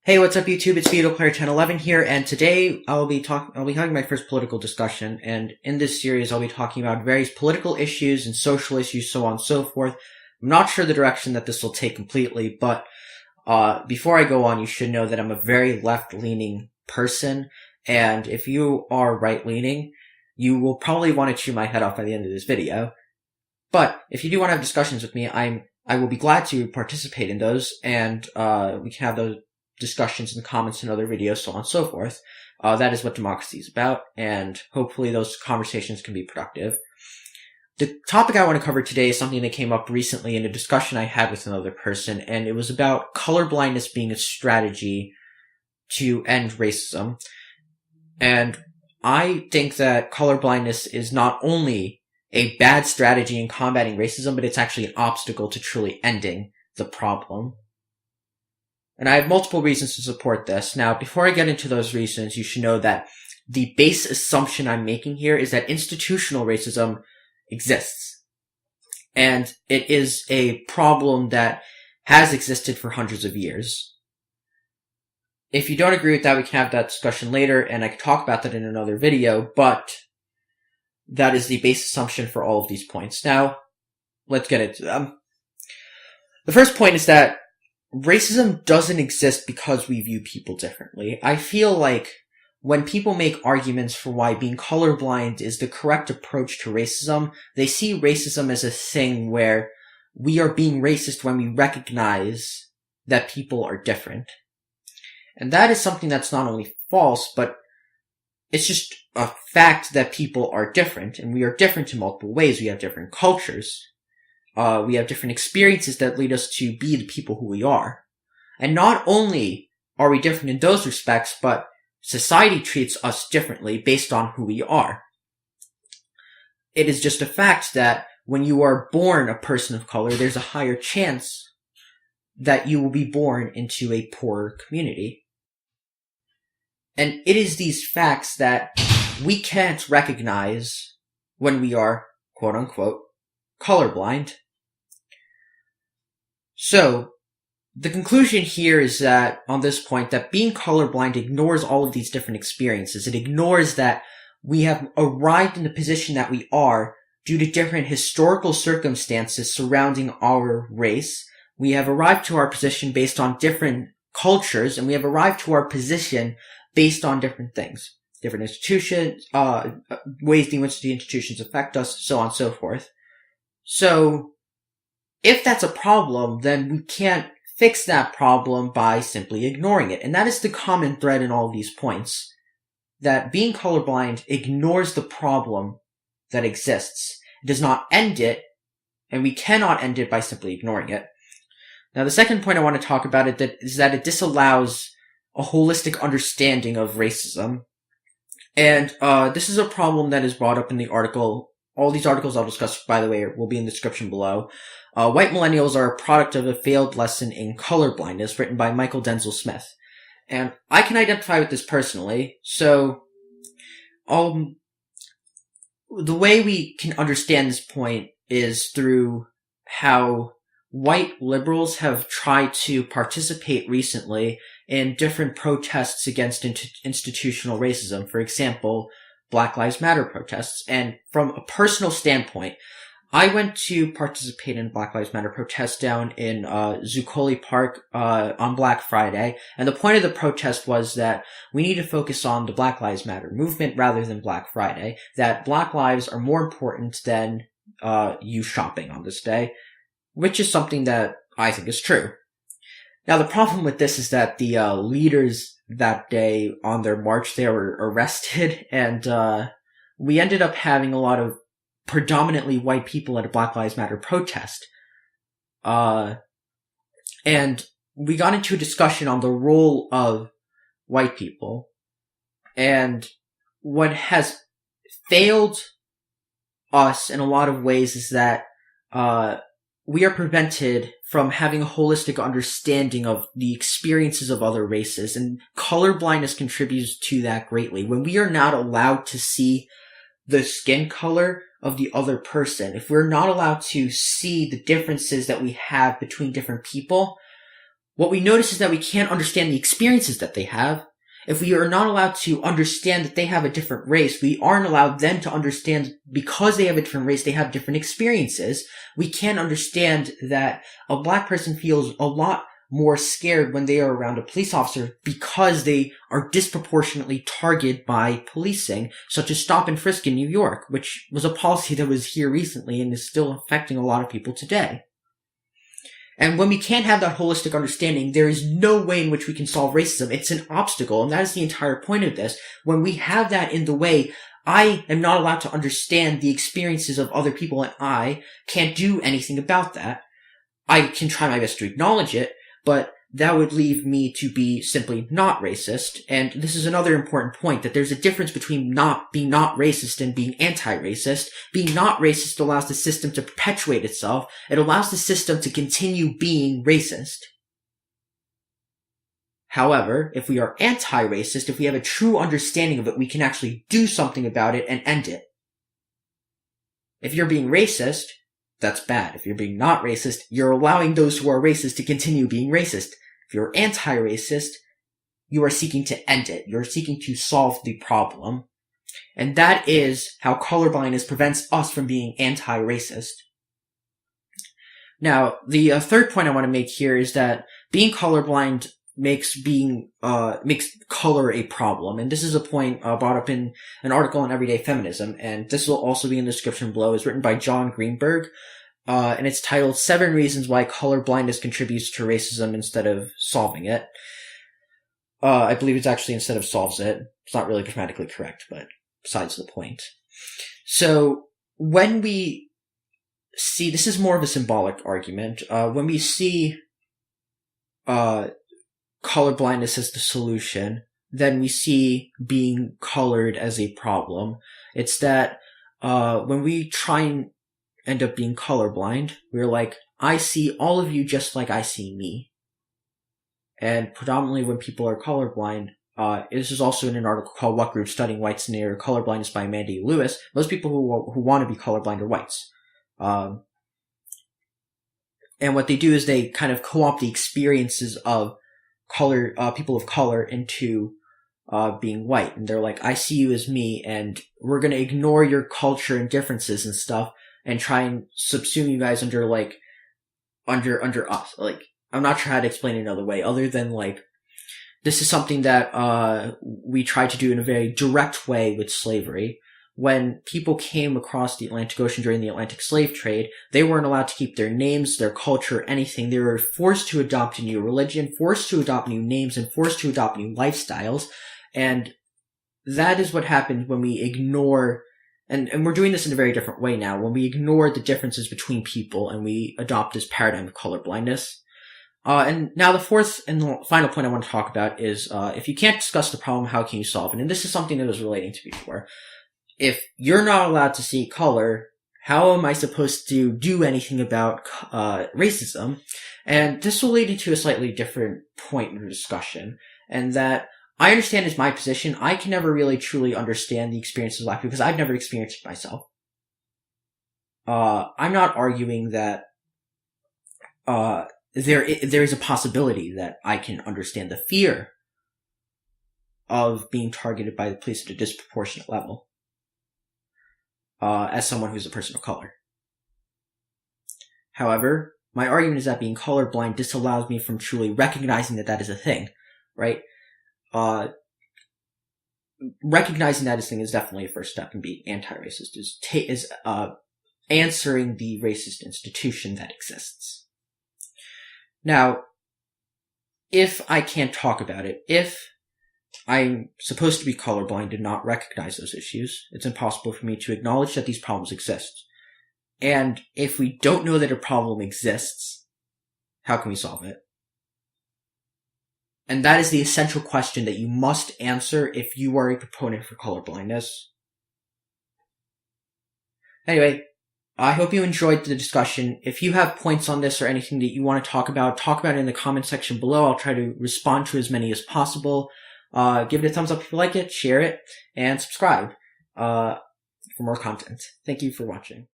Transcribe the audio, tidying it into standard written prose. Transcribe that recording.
Hey, what's up, YouTube? It's VitoPlayer1011 here, and today I'll be having my first political discussion. And in this series, I'll be talking about various political issues and social issues, so on and so forth. I'm not sure the direction that this will take completely, but before I go on, you should know that I'm a very left-leaning person, and if you are right-leaning, you will probably want to chew my head off by the end of this video. But if you do want to have discussions with me, I will be glad to participate in those, and we can have those discussions in the comments in other videos, so on and so forth. That is what democracy is about, and hopefully those conversations can be productive. The topic I want to cover today is something that came up recently in a discussion I had with another person, and it was about colorblindness being a strategy to end racism. And I think that colorblindness is not only a bad strategy in combating racism, but it's actually an obstacle to truly ending the problem. And I have multiple reasons to support this. Now, before I get into those reasons, you should know that the base assumption I'm making here is that institutional racism exists. And it is a problem that has existed for hundreds of years. If you don't agree with that, we can have that discussion later, and I can talk about that in another video, but that is the base assumption for all of these points. Now, let's get into them. The first point is that racism doesn't exist because we view people differently. I feel like when people make arguments for why being colorblind is the correct approach to racism, they see racism as a thing where we are being racist when we recognize that people are different. And that is something that's not only false, but it's just a fact that people are different, and we are different in multiple ways. We have different cultures. We have different experiences that lead us to be the people who we are. And not only are we different in those respects, but society treats us differently based on who we are. It is just a fact that when you are born a person of color, there's a higher chance that you will be born into a poorer community. And it is these facts that we can't recognize when we are, quote unquote, colorblind. So, the conclusion here is that, on this point, that being colorblind ignores all of these different experiences. It ignores that we have arrived in the position that we are due to different historical circumstances surrounding our race. We have arrived to our position based on different cultures, and we have arrived to our position based on different things. Different institutions, ways in which the institutions affect us, so on and so forth. So, if that's a problem, then we can't fix that problem by simply ignoring it. And that is the common thread in all of these points. That being colorblind ignores the problem that exists. It does not end it, and we cannot end it by simply ignoring it. Now, the second point I want to talk about is that it disallows a holistic understanding of racism. And this is a problem that is brought up in the article. All these articles I'll discuss, by the way, will be in the description below. White millennials are a product of a failed lesson in colorblindness, written by Michael Denzel Smith. And I can identify with this personally. So, the way we can understand this point is through how white liberals have tried to participate recently in different protests against institutional racism. For example, Black Lives Matter protests. And from a personal standpoint, I went to participate in Black Lives Matter protest down in Zuccoli Park on Black Friday. And the point of the protest was that we need to focus on the Black Lives Matter movement rather than Black Friday. That Black lives are more important than you shopping on this day, which is something that I think is true. Now, the problem with this is that the leaders that day on their march, they were arrested, and we ended up having a lot of predominantly white people at a Black Lives Matter protest. And we got into a discussion on the role of white people. And what has failed us in a lot of ways is that we are prevented from having a holistic understanding of the experiences of other races, and colorblindness contributes to that greatly. When we are not allowed to see the skin color of the other person, if we're not allowed to see the differences that we have between different people, what we notice is that we can't understand the experiences that they have. If we are not allowed to understand that they have a different race, we aren't allowed then to understand because they have a different race, they have different experiences. We can't understand that a black person feels a lot more scared when they are around a police officer because they are disproportionately targeted by policing, such as stop and frisk in New York, which was a policy that was here recently and is still affecting a lot of people today. And when we can't have that holistic understanding, there is no way in which we can solve racism. It's an obstacle, and that is the entire point of this. When we have that in the way, I am not allowed to understand the experiences of other people, and I can't do anything about that. I can try my best to acknowledge it, but that would leave me to be simply not racist. And this is another important point, that there's a difference between being not racist and being anti-racist. Being not racist allows the system to perpetuate itself. It allows the system to continue being racist. However, if we are anti-racist, if we have a true understanding of it, we can actually do something about it and end it. If you're being racist, that's bad. If you're being not racist, you're allowing those who are racist to continue being racist. If you're anti-racist, you are seeking to end it. You're seeking to solve the problem. And that is how colorblindness prevents us from being anti-racist. Now, the third point I want to make here is that being colorblind makes color a problem. And this is a point brought up in an article on Everyday Feminism, and this will also be in the description below. It's written by John Greenberg, and it's titled 7 Reasons Why Colorblindness Contributes to Racism Instead of Solving It. I believe it's actually instead of solves it. It's not really grammatically correct, but besides the point. So, when we see, this is more of a symbolic argument, when we see colorblindness as the solution, then we see being colored as a problem. It's that when we try and end up being colorblind, we're like, I see all of you just like I see me. And predominantly when people are colorblind, this is also in an article called What Group Studying Whites and Their Colorblindness by Mandy Lewis. Most people who want to be colorblind are whites. And what they do is they kind of co-opt the experiences of people of color into being white, and they're like, I see you as me, and we're gonna ignore your culture and differences and stuff, and try and subsume you guys under us. Like, I'm not sure how to explain it another way, other than like, this is something that we tried to do in a very direct way with slavery. When people came across the Atlantic Ocean during the Atlantic slave trade, they weren't allowed to keep their names, their culture, anything. They were forced to adopt a new religion, forced to adopt new names, and forced to adopt new lifestyles. And that is what happened when we ignore, and we're doing this in a very different way now, when we ignore the differences between people and we adopt this paradigm of colorblindness. And now the fourth and the final point I want to talk about is, if you can't discuss the problem, how can you solve it? And this is something that I was relating to before. If you're not allowed to see color, how am I supposed to do anything about racism? And this will lead into a slightly different point in the discussion, and that I understand is my position. I can never really truly understand the experiences of black people because I've never experienced it myself. I'm not arguing that there is a possibility that I can understand the fear of being targeted by the police at a disproportionate level. As someone who's a person of color. However, my argument is that being colorblind disallows me from truly recognizing that that is a thing, right? Recognizing that as a thing is definitely a first step in being anti-racist, is answering the racist institution that exists. Now, if I can't talk about it, if I'm supposed to be colorblind and not recognize those issues, it's impossible for me to acknowledge that these problems exist. And if we don't know that a problem exists, how can we solve it? And that is the essential question that you must answer if you are a proponent for colorblindness. Anyway, I hope you enjoyed the discussion. If you have points on this or anything that you want to talk about it in the comment section below. I'll try to respond to as many as possible. Give it a thumbs up if you like it, share it, and subscribe for more content. Thank you for watching.